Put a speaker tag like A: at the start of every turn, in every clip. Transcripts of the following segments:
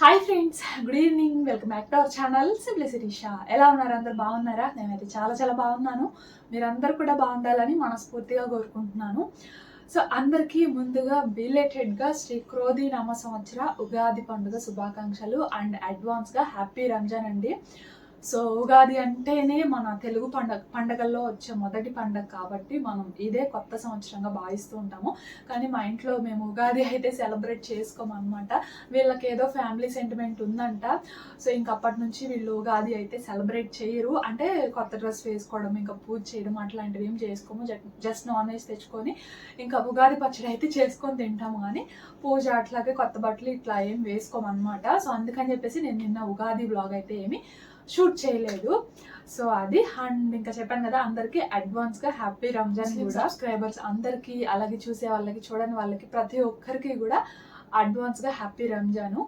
A: Hi friends, good evening. Welcome back to our channel simply Shirisha. ఎలా ఉన్నారు? అందరు బాగున్నారా? నేనైతే చాలా బాగున్నాను. మీరందరూ కూడా బాగుండాలని మనస్ఫూర్తిగా కోరుకుంటున్నాను. సో అందరికీ ముందుగా బిలేటెడ్గా శ్రీ క్రోధి నామ సంవత్సర ఉగాది పండుగ శుభాకాంక్షలు అండ్ అడ్వాన్స్గా హ్యాపీ రంజాన్ అండి. సో ఉగాది అంటేనే మన తెలుగు పండగల్లో వచ్చే మొదటి పండగ కాబట్టి మనం ఇదే కొత్త సంవత్సరంగా భావిస్తూ ఉంటాము. కానీ మా ఇంట్లో మేము ఉగాది అయితే సెలబ్రేట్ చేసుకోమన్నమాట. వీళ్ళకి ఏదో ఫ్యామిలీ సెంటిమెంట్ ఉందంట. సో ఇంక అప్పటి నుంచి వీళ్ళు ఉగాది అయితే సెలబ్రేట్ చేయరు. అంటే కొత్త డ్రెస్ వేసుకోవడం, ఇంకా పూజ చేయడం అట్లాంటివి ఏం చేసుకోము. జస్ట్ నాన్ వెజ్ తెచ్చుకొని ఇంకా ఉగాది పచ్చడి అయితే చేసుకొని తింటాము. కానీ పూజ అట్లాగే కొత్త బట్టలు ఇట్లా ఏం వేసుకోమన్నమాట. సో అందుకని చెప్పేసి నేను నిన్న ఉగాది బ్లాగ్ అయితే ఏమి షూట్ చేయలేదు. సో అది అండ్ ఇంకా చెప్పాను కదా, అందరికీ అడ్వాన్స్గా హ్యాపీ రంజాన్. సబ్స్క్రైబర్స్ అందరికీ, అలాగే చూసే వాళ్ళకి, చూడని వాళ్ళకి, ప్రతి ఒక్కరికి కూడా అడ్వాన్స్గా హ్యాపీ రంజాను.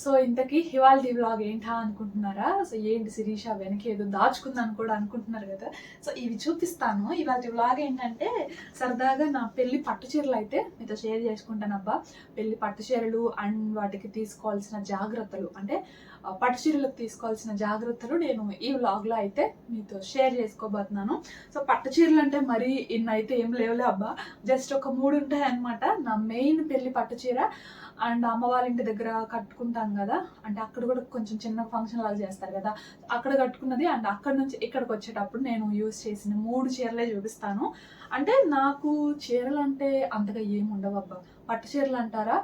A: సో ఇంతకీ ఇవాళ వ్లాగ్ ఏంటా అనుకుంటున్నారా? సో ఏంటి శిరీష వెనక ఏదో దాచుకుందని కూడా అనుకుంటున్నారు కదా. సో ఇవి చూపిస్తాను. ఇవాళ వ్లాగ్ ఏంటంటే సరదాగా నా పెళ్లి పట్టు చీరలు అయితే మీతో షేర్ చేసుకుంటాను. అబ్బా, పెళ్లి పట్టు చీరలు అండ్ వాటికి తీసుకోవాల్సిన జాగ్రత్తలు, అంటే పట్టు చీరలకు తీసుకోవాల్సిన జాగ్రత్తలు నేను ఈ వ్లాగ్లో అయితే మీతో షేర్ చేసుకోబోతున్నాను. సో పట్టు చీరలు అంటే మరీ ఇన్ని అయితే ఏం లేవులే అబ్బా, జస్ట్ ఒక 3 ఉంటాయి అనమాట. నా మెయిన్ పెళ్లి పట్టు చీర అండ్ అమ్మ వాళ్ళ ఇంటి దగ్గర కట్టుకుంటాం కదా, అంటే అక్కడ కూడా కొంచెం చిన్న ఫంక్షన్ లాగా చేస్తారు కదా, అక్కడ కట్టుకున్నది. అండ్ అక్కడ నుంచి ఇక్కడికి వచ్చేటప్పుడు నేను యూజ్ చేసిన 3 చీరలే చూపిస్తాను. అంటే నాకు చీరలు అంటే అంతగా ఏమి ఉండవు అబ్బా. పట్టు చీరలు అంటారా,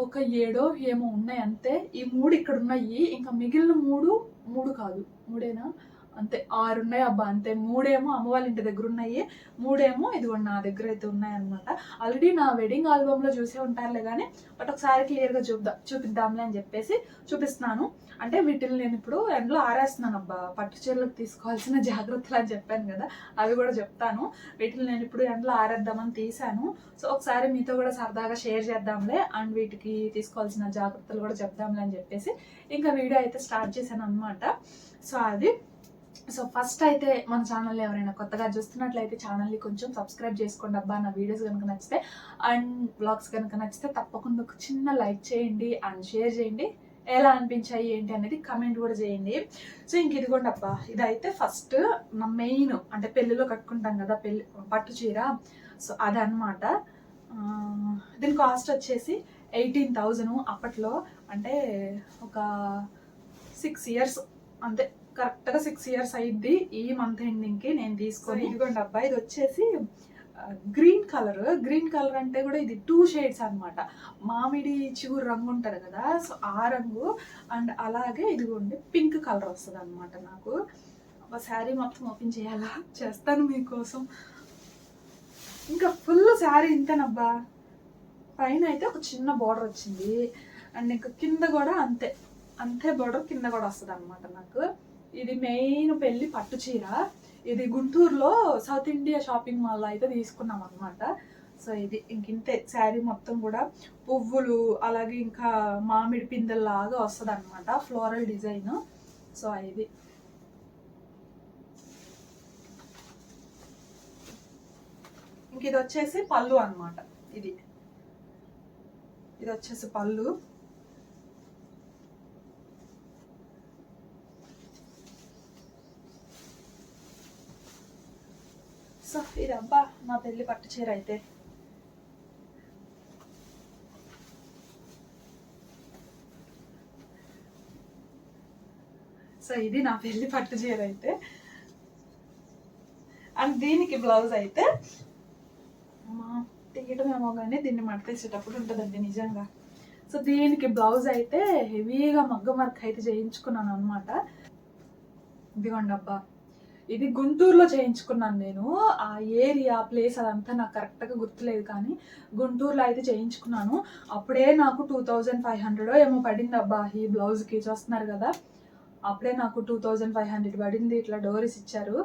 A: ఒక 7 ఏమో ఉన్నాయి అంతే. ఈ 3 ఇక్కడ ఉన్నాయి. ఇంకా మిగిలిన 3 కాదు, 3ఏనా, అంతే 6 ఉన్నాయి అబ్బా అంతే. 3 ఏమో అమ్మ వాళ్ళ ఇంటి దగ్గర ఉన్నాయి, 3 ఏమో ఇదిగోండి నా దగ్గర అయితే ఉన్నాయన్నమాట. ఆల్రెడీ నా వెడ్డింగ్ ఆల్బమ్లో చూసే ఉంటారులే కానీ, బట్ ఒకసారి క్లియర్గా చూపిద్దాంలే అని చెప్పేసి చూపిస్తున్నాను. అంటే వీటిని నేను ఇప్పుడు ఎండలో ఆరేస్తున్నాను అబ్బా. పట్టు చీరలకు తీసుకోవాల్సిన జాగ్రత్తలు అని చెప్పాను కదా, అవి కూడా చెప్తాను. వీటిని నేను ఇప్పుడు ఎండలో ఆరేద్దామని తీసాను. సో ఒకసారి మీతో కూడా సరదాగా షేర్ చేద్దాంలే అండ్ వీటికి తీసుకోవాల్సిన జాగ్రత్తలు కూడా చెప్దాంలే అని చెప్పేసి ఇంకా వీడియో అయితే స్టార్ట్ చేశాను అనమాట. సో అది. సో ఫస్ట్ అయితే మన ఛానల్ని ఎవరైనా కొత్తగా చూస్తున్నట్లయితే ఛానల్ని కొంచెం సబ్స్క్రైబ్ చేసుకోండి అబ్బా. నా వీడియోస్ కనుక నచ్చితే అండ్ బ్లాగ్స్ కనుక నచ్చితే తప్పకుండా ఒక చిన్న లైక్ చేయండి అండ్ షేర్ చేయండి. ఎలా అనిపించాయి ఏంటి అనేది కమెంట్ కూడా చేయండి. సో ఇంక ఇదిగోండి అబ్బా, ఇదైతే ఫస్ట్ నా మెయిన్, అంటే పెళ్ళిలో కట్టుకుంటాం కదా పెళ్ళి పట్టు చీర. సో అదనమాట. దీని కాస్ట్ వచ్చేసి 18,000 అప్పట్లో. అంటే ఒక 6 ఇయర్స్ అంతే, కరెక్ట్గా 6 ఇయర్స్ అయింది ఈ మంత్ ఎండింగ్కి నేను తీసుకొని. ఇదిగోండి అబ్బా, ఇది వచ్చేసి గ్రీన్ కలర్ అంటే కూడా ఇది 2 షేడ్స్ అనమాట. మామిడి చిగురు రంగు ఉంటుంది కదా, సో ఆ రంగు అండ్ అలాగే ఇదిగోండి పింక్ కలర్ వస్తుంది అనమాట. నాకు ఒక శారీ మొత్తం ఓపెన్ చేయాలా, చేస్తాను మీకోసం. ఇంకా ఫుల్ శారీ ఇంతేనబ్బా. పైన అయితే ఒక చిన్న బార్డర్ వచ్చింది అండ్ ఇంకా కింద కూడా అంతే బార్డర్ కింద కూడా వస్తుంది అనమాట. నాకు ఇది మెయిన్ పెళ్లి పట్టు చీర. ఇది గుంటూరులో సౌత్ ఇండియా షాపింగ్ మాల్లో అయితే తీసుకున్నాం అనమాట. సో ఇది ఇంతే శారీ మొత్తం కూడా పువ్వులు, అలాగే ఇంకా మామిడి పిందెల్లాగా వస్తుంది అనమాట, ఫ్లోరల్ డిజైన్. సో ఇది ఇంక ఇది వచ్చేసి పళ్ళు అనమాట. ఇది వచ్చేసి పళ్ళు. సో ఇది అబ్బా నా పెళ్లి పట్టు చీర అయితే. సో ఇది నా పెళ్లి పట్టు చీర అయితే. అండ్ దీనికి బ్లౌజ్ అయితే తీయటమేమో కానీ దీన్ని మడతేసేటప్పుడు ఉంటుందండి నిజంగా. సో దీనికి బ్లౌజ్ అయితే హెవీగా మగ్గం వర్క్ అయితే చేయించుకున్నాను అనమాట. ఇదిగోండి అబ్బా, ఇది గుంటూరులో చేయించుకున్నాను నేను. ఆ ఏరియా ప్లేస్ అదంతా నాకు కరెక్ట్గా గుర్తులేదు కానీ గుంటూరులో అయితే చేయించుకున్నాను. అప్పుడే నాకు 2,500 ఏమో పడింది అబ్బా ఈ బ్లౌజ్కి. చూస్తున్నారు కదా, అప్పుడే నాకు 2,500 పడింది. ఇట్లా డోరీస్ ఇచ్చారు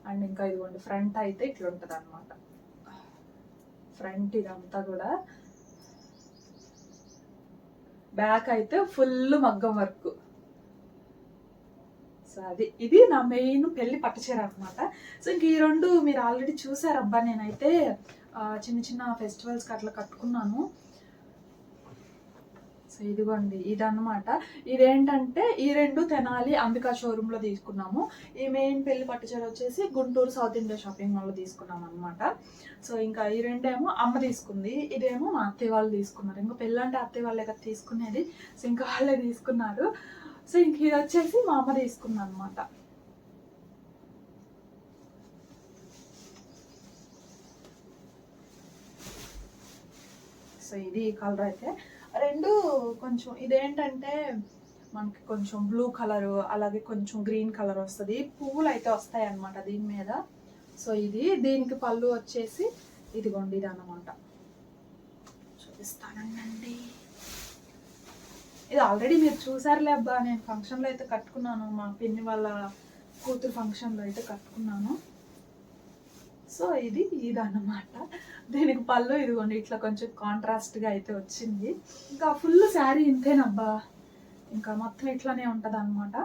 A: అండ్ ఇంకా ఇదిగోండి ఫ్రంట్ అయితే ఇట్లా ఉంటుంది అనమాట. ఫ్రంట్ ఇదంతా కూడా, బ్యాక్ అయితే ఫుల్ మగ్గం వర్క్. సో ఇది నా మెయిన్ పెళ్లి పట్టు చీర అనమాట. సో ఇంక ఈ 2 మీరు ఆల్రెడీ చూసారబ్బా. నేనైతే చిన్న ఫెస్టివల్స్కి అట్లా కట్టుకున్నాను. సో ఇదిగోండి ఇదన్నమాట. ఇదేంటంటే ఈ 2 తెనాలి అంబికా షోరూంలో తీసుకున్నాము. ఈ మెయిన్ పెళ్లి పట్టు చీర వచ్చేసి గుంటూరు సౌత్ ఇండియా షాపింగ్ మాల్లో తీసుకున్నాం అనమాట. సో ఇంకా ఈ 2 ఏమో అమ్మ తీసుకుంది, ఇదేమో మా అత్తయ్య వాళ్ళు తీసుకున్నారు. ఇంకా పెళ్ళంటే అత్తయ్య వాళ్ళే కదా తీసుకునేది, సో ఇంకా వాళ్ళే తీసుకున్నారు. సో ఇంక ఇది వచ్చేసి మా అమ్మ తీసుకుంది అనమాట. సో ఇది కలర్ అయితే 2 కొంచెం ఇదేంటంటే మనకి కొంచెం బ్లూ కలరు అలాగే కొంచెం గ్రీన్ కలర్ వస్తుంది, పువ్వులు అయితే వస్తాయి అన్నమాట దీని మీద. సో ఇది దీనికి పళ్ళు వచ్చేసి ఇదిగోండి ఇది అన్నమాట. చూపిస్తానండి, ఇది ఆల్రెడీ మీరు చూసారులే అబ్బా, నేను ఫంక్షన్లో అయితే కట్టుకున్నాను, మా పిన్ని వాళ్ళ కూతురు ఫంక్షన్లో అయితే కట్టుకున్నాను. సో ఇది అన్నమాట. దీనికి పళ్ళు ఇదిగోండి ఇట్లా కొంచెం కాంట్రాస్ట్గా అయితే వచ్చింది. ఇంకా ఫుల్ శారీ ఇంతేనబ్బా, ఇంకా మొత్తం ఇట్లానే ఉంటుంది అనమాట.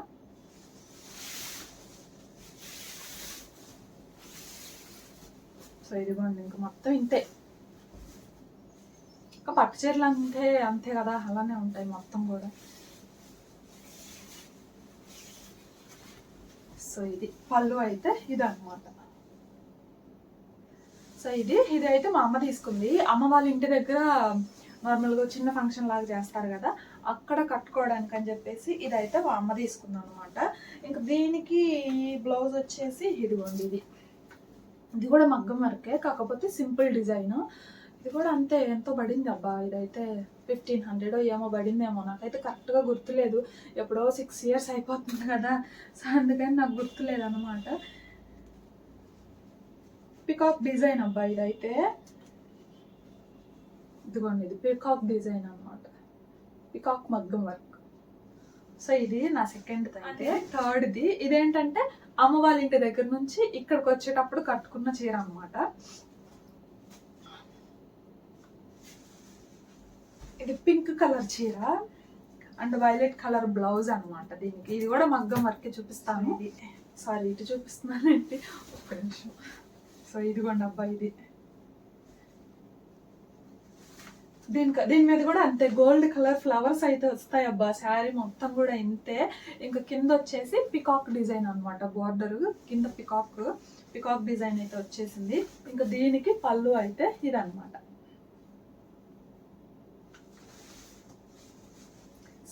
A: సో ఇదిగోండి ఇంకా మొత్తం ఇంతే. ఇంకా పట్టు చీరలు అంతే కదా, అలానే ఉంటాయి మొత్తం కూడా. సో ఇది పళ్ళు అయితే ఇది అనమాట. సో ఇది అయితే మా అమ్మ తీసుకుంది. అమ్మ వాళ్ళ ఇంటి దగ్గర నార్మల్గా చిన్న ఫంక్షన్ లాగా చేస్తారు కదా, అక్కడ కట్టుకోవడానికి అని చెప్పేసి ఇదైతే మా అమ్మ తీసుకుందాం అనమాట. ఇంకా దీనికి ఈ బ్లౌజ్ వచ్చేసి ఇదిగోండి ఇది కూడా మగ్గం వర్కే, కాకపోతే సింపుల్ డిజైన్. ఇది కూడా అంతే, ఎంతో పడింది అబ్బా, ఇదైతే 1500 ఏమో పడిందేమో, నాకైతే కరెక్ట్గా గుర్తులేదు, ఎప్పుడో 6 years అయిపోతుంది కదా, సో అందుకని నాకు గుర్తులేదు అనమాట. పికాక్ డిజైన్ అబ్బా ఇదైతే, ఇదిగోండి ఇది పికాక్ డిజైన్ అనమాట, పికాక్ మగ్గం వర్క్. సో ఇది నా సెకండ్ అయితే. థర్డ్ది ఇదేంటంటే అమ్మ వాళ్ళ ఇంటి దగ్గర నుంచి ఇక్కడికి వచ్చేటప్పుడు కట్టుకున్న చీర అనమాట. ఇది పింక్ కలర్ చీర అండ్ వైలెట్ కలర్ బ్లౌజ్ అనమాట దీనికి. ఇది కూడా మగ్గం వర్క్ చూపిస్తాను. ఇది సారీ ఇటు చూపిస్తున్నాను ఏంటి, ఒక్క నిమిషం. సో ఇదిగోండి అబ్బా ఇది, దీని మీద కూడా అంతే గోల్డ్ కలర్ ఫ్లవర్స్ అయితే వస్తాయి అబ్బా. శారీ మొత్తం కూడా ఇంతే. ఇంకా కింద వచ్చేసి పికాక్ డిజైన్ అనమాట, బోర్డర్ కింద పికాక్ డిజైన్ అయితే వచ్చేసింది. ఇంకా దీనికి పళ్ళు అయితే ఇది అనమాట.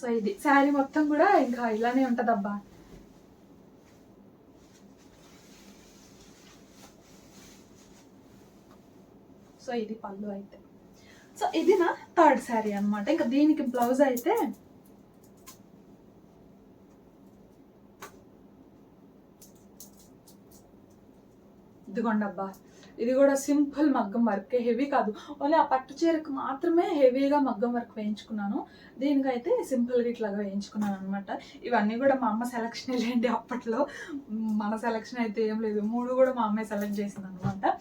A: సో ఇది శారీ మొత్తం కూడా ఇంకా ఇలానే ఉంటదబ్బా. సో ఇది పళ్ళు అయితే. సో ఇది నా థర్డ్ శారీ అనమాట. ఇంకా దీనికి బ్లౌజ్ అయితే ఇదిగోండి అబ్బా, ఇది కూడా సింపుల్ మగ్గం వర్క్, హెవీ కాదు, ఓన్లీ ఆ పట్టు చీరకు మాత్రమే హెవీగా మగ్గం వర్క్ వేయించుకున్నాను. దీనికైతే సింపుల్గా ఇట్లాగా వేయించుకున్నాను అనమాట. ఇవన్నీ కూడా మా అమ్మ సెలెక్షన్ లేండి, అప్పట్లో మన సెలెక్షన్ అయితే ఏం లేదు, 3 కూడా మా అమ్మాయి సెలెక్ట్ చేసింది అనమాట.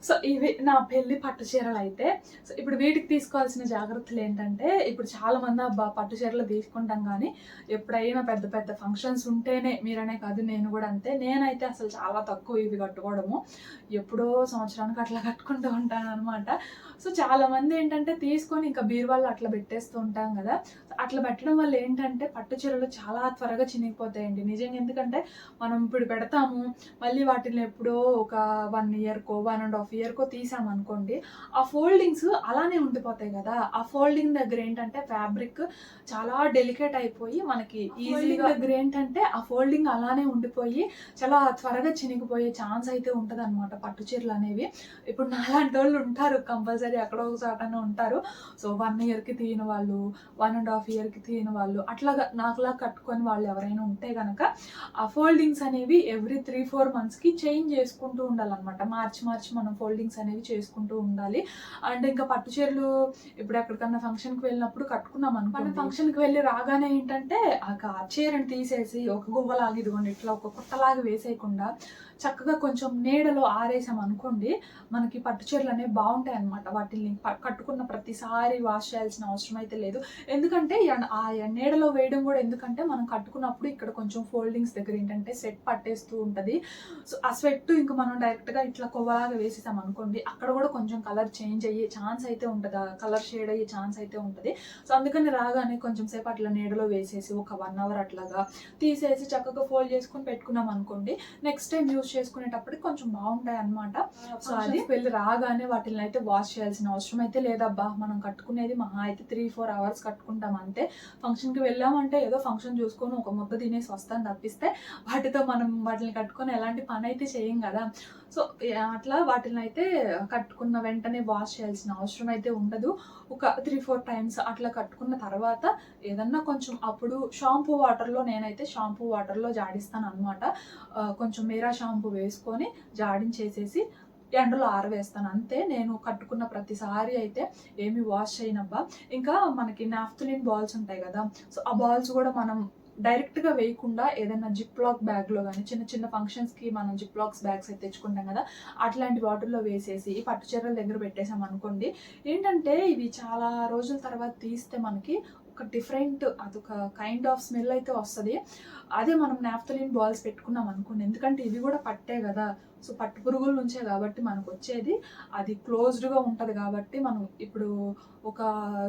A: సో ఇవి నా పెళ్లి పట్టు చీరలు అయితే. సో ఇప్పుడు వీటికి తీసుకోవాల్సిన జాగ్రత్తలు ఏంటంటే, ఇప్పుడు చాలా మంది అబ్బా పట్టు చీరలు తీసుకుంటాం, కానీ ఎప్పుడైనా పెద్ద పెద్ద ఫంక్షన్స్ ఉంటేనే, మీరనే కాదు నేను కూడా అంతే, నేనైతే అసలు చాలా తక్కువ ఇవి కట్టుకోవడము, ఎప్పుడో సంవత్సరానికి అట్లా కట్టుకుంటూ ఉంటాను అనమాట. సో చాలా మంది ఏంటంటే తీసుకొని ఇంకా బీరువాళ్ళు అట్లా పెట్టేస్తూ ఉంటాం కదా, అట్లా పెట్టడం వల్ల ఏంటంటే పట్టు చీరలు చాలా త్వరగా చినిగిపోతాయండి నిజంగా. ఎందుకంటే మనం ఇప్పుడు పెడతాము, మళ్ళీ వాటిని ఎప్పుడో ఒక 1 yearకో 1.5 yearకో తీసామనుకోండి, ఆ ఫోల్డింగ్స్ అలానే ఉండిపోతాయి కదా. ఆ ఫోల్డింగ్ దగ్గర ఏంటంటే ఫ్యాబ్రిక్ చాలా డెలికేట్ అయిపోయి మనకి ఈజీగా దగ్గర ఏంటంటే ఆ ఫోల్డింగ్ అలానే ఉండిపోయి చాలా త్వరగా చినిగిపోయే ఛాన్స్ అయితే ఉంటుంది అనమాట పట్టు చీరలు అనేవి. ఇప్పుడు నాలాంటి వాళ్ళు ఉంటారు కంపల్సరీ, ఎక్కడో ఒక చోటనే ఉంటారు. సో 1 yearకి తీయని వాళ్ళు, 1.5 yearకి తీయని వాళ్ళు, అట్లాగా నాకులా కట్టుకొని వాళ్ళు ఎవరైనా ఉంటే కనుక ఆ ఫోల్డింగ్స్ అనేవి ఎవ్రీ 3-4 monthsకి చేంజ్ చేసుకుంటూ ఉండాలన్నమాట. మార్చి మనం ఫోల్డింగ్స్ అనేవి చేసుకుంటూ ఉండాలి. అండ్ ఇంకా పట్టు చీరలు ఇప్పుడు ఎక్కడికన్నా ఫంక్షన్కి వెళ్ళినప్పుడు కట్టుకున్నాం అనుకోండి, ఫంక్షన్కి వెళ్ళి రాగానే ఏంటంటే ఆ చీరని తీసేసి ఒక గువ్వలాగా ఇదిగోండి ఇట్లా ఒక కుట్టలాగా వేసేయకుండా చక్కగా కొంచెం నీడలో ఆరేసాం అనుకోండి, మనకి పట్టు చీరలు అనేవి బాగుంటాయి అనమాట. వాటిని కట్టుకున్న ప్రతిసారి వాష్ చేయాల్సిన అవసరం అయితే లేదు. ఎందుకంటే ఆ నీడలో వేయడం కూడా ఎందుకంటే మనం కట్టుకున్నప్పుడు ఇక్కడ కొంచెం ఫోల్డింగ్స్ దగ్గర ఏంటంటే స్వెట్ పట్టేస్తూ ఉంటుంది. సో ఆ స్వెట్ ఇంకా మనం డైరెక్ట్గా ఇట్లా కొవ్వలాగా వేసేసాం అనుకోండి, అక్కడ కూడా కొంచెం కలర్ చేంజ్ అయ్యే ఛాన్స్ అయితే ఉంటుంది, కలర్ షేడ్ అయ్యే ఛాన్స్ అయితే ఉంటుంది. సో అందుకని రాగానే కొంచెం సేపు అట్లా నీడలో వేసేసి ఒక 1 అవర్ అట్లాగా తీసేసి చక్కగా ఫోల్డ్ చేసుకుని పెట్టుకున్నాం అనుకోండి, నెక్స్ట్ టైం యూస్ చేసుకునేటప్పటికి కొంచెం బాగుంటాయి అనమాట. సో అది వెళ్ళి రాగానే వాటిని అయితే వాష్ చేయాల్సిన అవసరం అయితే లేదబ్బా. మనం కట్టుకునేది మహా అయితే 3-4 అవర్స్ కట్టుకుంటాం అంతే. ఫంక్షన్కి వెళ్ళామంటే ఏదో ఫంక్షన్ చూసుకొని ఒక ముద్ద తినేసి వస్తాను తప్పిస్తే వాటితో మనం వాటిని కట్టుకొని ఎలాంటి పని అయితే చేయం కదా. సో అట్లా వాటిని అయితే కట్టుకున్న వెంటనే వాష్ చేయాల్సిన అవసరం అయితే ఉండదు. ఒక 3-4 టైమ్స్ అట్లా కట్టుకున్న తర్వాత ఏదన్నా కొంచెం అప్పుడు షాంపూ వాటర్లో, నేనైతే షాంపూ వాటర్లో జాడిస్తాను అనమాట. కొంచెం మీరా షాంపూ వేసుకొని జాడించేసేసి ఎండలో ఆరవేస్తాను అంతే. నేను కట్టుకున్న ప్రతిసారి అయితే ఏమి వాష్ చేయనబ్బా. ఇంకా మనకి నాఫ్థలిన్ బాల్స్ ఉంటాయి కదా, సో ఆ బాల్స్ కూడా మనం డైరెక్ట్గా వేయకుండా ఏదైనా జిప్ లాక్ బ్యాగ్లో కానీ, చిన్న చిన్న ఫంక్షన్స్కి మనం జిప్ లాక్స్ బ్యాగ్స్ అయితే తెచ్చుకుంటాం కదా, అట్లాంటి వాటర్లో వేసేసి ఈ పట్టు చీరల దగ్గర పెట్టేసాం అనుకోండి, ఏంటంటే ఇవి చాలా రోజుల తర్వాత తీస్తే మనకి ఒక డిఫరెంట్ అదొక కైండ్ ఆఫ్ స్మెల్ అయితే వస్తుంది. అదే మనం నాఫ్థలిన్ బాల్స్ పెట్టుకున్నాం అనుకోండి, ఎందుకంటే ఇవి కూడా పట్టే కదా, సో పట్టు పురుగుల నుంచే కాబట్టి మనకు వచ్చేది, అది క్లోజ్డ్గా ఉంటుంది కాబట్టి మనం ఇప్పుడు ఒక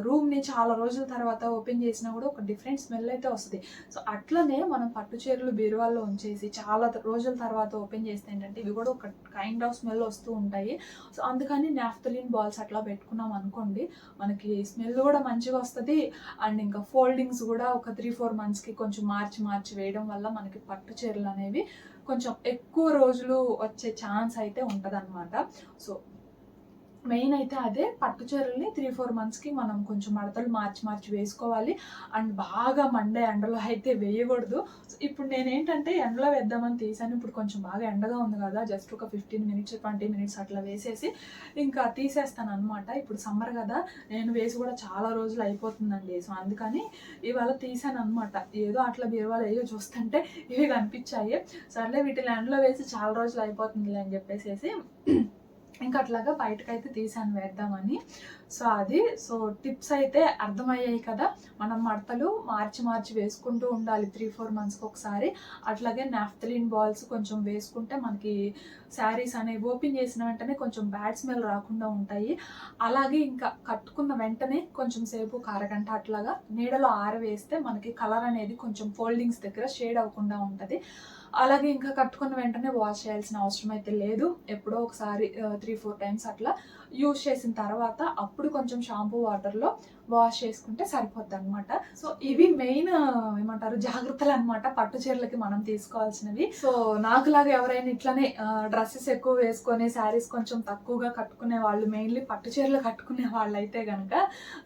A: రూమ్ని చాలా రోజుల తర్వాత ఓపెన్ చేసినా కూడా ఒక డిఫరెంట్ స్మెల్ అయితే వస్తుంది. సో అట్లనే మనం పట్టు చీరలు బీరువాల్లో ఉంచేసి చాలా రోజుల తర్వాత ఓపెన్ చేస్తే ఏంటంటే ఇవి కూడా ఒక కైండ్ ఆఫ్ స్మెల్ వస్తూ ఉంటాయి. సో అందుకని నాఫ్థలిన్ బాల్స్ అట్లా పెట్టుకున్నాం అనుకోండి, మనకి స్మెల్ కూడా మంచిగా వస్తుంది. అండ్ ఇంకా ఫోల్డింగ్స్ కూడా ఒక 3-4 మంత్స్కి కొంచెం మార్చి వేయడం వల్ల మనకి పట్టు చీరలు అనేవి కొంచెం ఎక్కువ రోజులు వచ్చే ఛాన్స్ అయితే ఉంటుంది అనమాట. సో మెయిన్ అయితే అదే, పట్టు చీరల్ని 3-4 మంత్స్కి మనం కొంచెం మడతలు మార్చి వేసుకోవాలి. అండ్ బాగా మండే ఎండలో అయితే వేయకూడదు. ఇప్పుడు నేనేంటంటే ఎండలో వేద్దామని తీసాను, ఇప్పుడు కొంచెం బాగా ఎండగా ఉంది కదా, జస్ట్ ఒక 15 మినిట్స్ 20 మినిట్స్ అట్లా వేసేసి ఇంకా తీసేస్తాను అనమాట. ఇప్పుడు సమ్మర్ కదా, నేను వేసి కూడా చాలా రోజులు అయిపోతుందండి. సో అందుకని ఇవాళ తీసాను అనమాట. ఏదో అట్లా బీరువాలు ఏదో చూస్తుంటే ఇవి కనిపించాయి, సర్లే వీటిని ఎండలో వేసి చాలా రోజులు అయిపోతుందిలే అని చెప్పేసి ఇంకా అట్లాగా బయటకైతే తీసాను వేద్దామని. సో అది, సో టిప్స్ అయితే అర్థమయ్యాయి కదా. మనం మడతలు మార్చి వేసుకుంటూ ఉండాలి 3-4 మంత్స్కి ఒకసారి. అట్లాగే నాఫ్థలిన్ బాల్స్ కొంచెం వేసుకుంటే మనకి శారీస్ అనేవి ఓపెన్ చేసిన వెంటనే కొంచెం బ్యాడ్ స్మెల్ రాకుండా ఉంటాయి. అలాగే ఇంకా కట్టుకున్న వెంటనే కొంచెం సేపు ఒక అరగంట అట్లాగా నీడలో ఆరవేస్తే మనకి కలర్ అనేది కొంచెం ఫోల్డింగ్స్ దగ్గర షేడ్ అవ్వకుండా ఉంటుంది. అలాగే ఇంకా కట్టుకున్న వెంటనే వాష్ చేయాల్సిన అవసరం అయితే లేదు. ఎప్పుడో ఒకసారి 3-4 టైమ్స్ అట్లా యూజ్ చేసిన తర్వాత అప్పుడు కొంచెం షాంపూ వాటర్లో వాష్ చేసుకుంటే సరిపోద్ది అనమాట. సో ఇవి మెయిన్ ఏమంటారు జాగ్రత్తలు అనమాట పట్టు చీరలకి మనం తీసుకోవాల్సినవి. సో నాకులాగా ఎవరైనా ఇట్లనే డ్రెస్సెస్ ఎక్కువ వేసుకొని శారీస్ కొంచెం తక్కువగా కట్టుకునే వాళ్ళు, మెయిన్లీ పట్టు చీరలు కట్టుకునే వాళ్ళు అయితే కనుక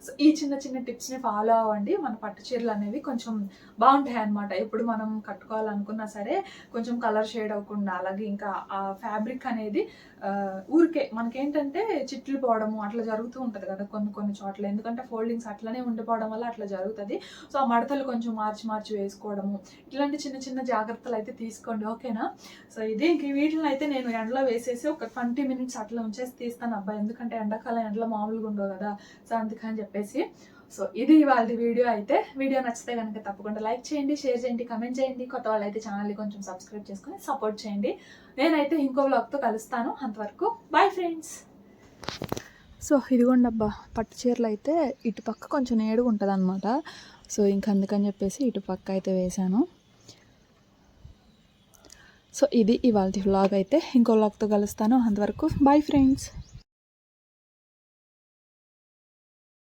A: సో ఈ చిన్న టిప్స్ని ఫాలో అవ్వండి. మన పట్టు చీరలు అనేవి కొంచెం బాగుంటాయి అనమాట. ఎప్పుడు మనం కట్టుకోవాలనుకున్నా సరే కొంచెం కలర్ షేడ్ అవ్వకుండా, అలాగే ఇంకా ఆ ఫ్యాబ్రిక్ అనేది ఊరికే మనకేంటంటే చిట్లు పోవడము అట్లా జరుగుతూ ఉంటుంది కదా కొన్ని చోట్ల, ఎందుకంటే ఫోల్డింగ్స్ అట్లనే ఉండిపోవడం వల్ల అట్లా జరుగుతుంది. సో ఆ మడతలు కొంచెం మార్చి వేసుకోవడము, ఇట్లాంటి చిన్న జాగ్రత్తలు అయితే తీసుకోండి, ఓకేనా. సో ఇదే ఇంక వీటిని అయితే నేను ఎండలో వేసేసి ఒక 20 మినిట్స్ అట్లా ఉంచేసి తీస్తాను అబ్బా, ఎందుకంటే ఎండాకాలం ఎండలో మామూలుగా ఉండవు కదా, సో అందుకని చెప్పేసి. సో ఇది ఇవాళ వీడియో అయితే. వీడియో నచ్చితే కనుక తప్పకుండా లైక్ చేయండి, షేర్ చేయండి, కమెంట్ చేయండి. కొత్త వాళ్ళు అయితే ఛానల్ని కొంచెం సబ్స్క్రైబ్ చేసుకొని సపోర్ట్ చేయండి. నేనైతే ఇంకో వ్లాగ్తో కలుస్తాను, అంతవరకు బాయ్ ఫ్రెండ్స్. సో ఇదిగోండి అబ్బా, పట్టు చీరలు అయితే ఇటు పక్క కొంచెం నేడుగా ఉంటుంది అనమాట. సో ఇంక అందుకని చెప్పేసి ఇటు పక్క అయితే వేశాను. సో ఇది ఇవాళ వ్లాగ్ అయితే. ఇంకో వ్లాగ్తో కలుస్తాను, అంతవరకు బాయ్ ఫ్రెండ్స్.